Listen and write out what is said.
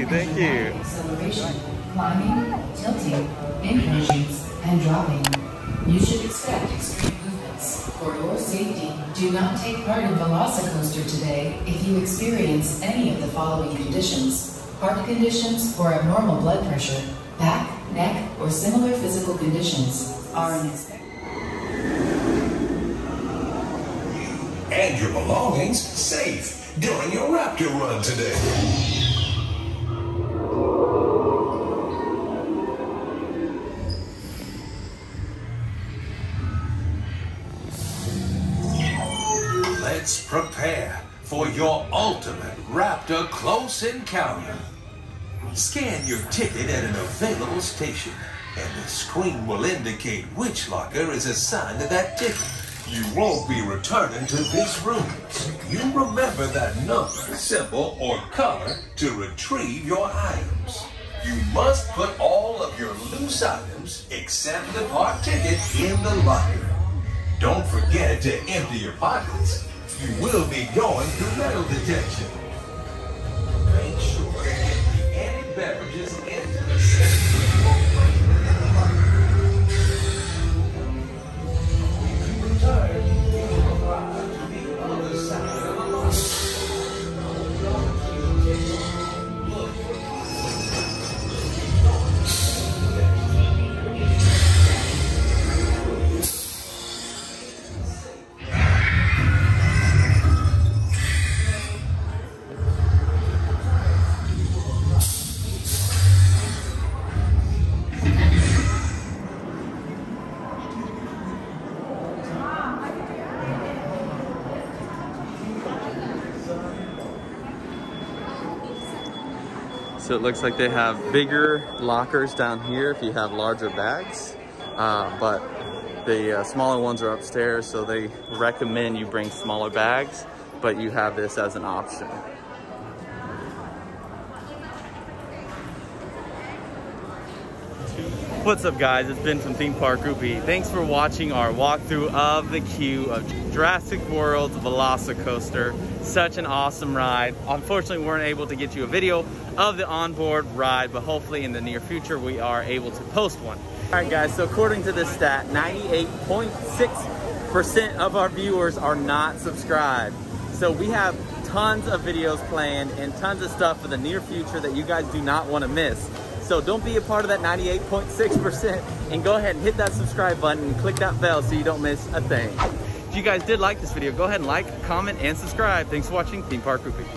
you, thank you. Acceleration, climbing, tilting, inclinations, and dropping. You should expect extreme movements. For your safety, do not take part in VelociCoaster today if you experience any of the following conditions: heart conditions or abnormal blood pressure, back, neck, or similar physical conditions are unexpected. And your belongings safe during your Raptor run today. Let's prepare for your ultimate Raptor close encounter. Scan your ticket at an available station, and the screen will indicate which locker is assigned to that ticket. You won't be returning to this room. You remember that number, symbol, or color to retrieve your items. You must put all of your loose items, except the park ticket, in the locker. Don't forget to empty your pockets. You will be going through metal detection. Make sure to empty any beverages into the safe. So it looks like they have bigger lockers down here if you have larger bags, but the smaller ones are upstairs, so they recommend you bring smaller bags, but you have this as an option. What's up, guys? It's Ben from Theme Park Groupie. Thanks for watching our walkthrough of the queue of Jurassic World's VelociCoaster. Such an awesome ride. Unfortunately, we weren't able to get you a video of the onboard ride, but hopefully in the near future we are able to post one. All right, guys, so according to this stat, 98.6% of our viewers are not subscribed. So we have tons of videos planned and tons of stuff for the near future that you guys do not want to miss. So don't be a part of that 98.6% and go ahead and hit that subscribe button and click that bell so you don't miss a thing. If you guys did like this video, go ahead and like, comment, and subscribe. Thanks for watching Theme Park Groupie.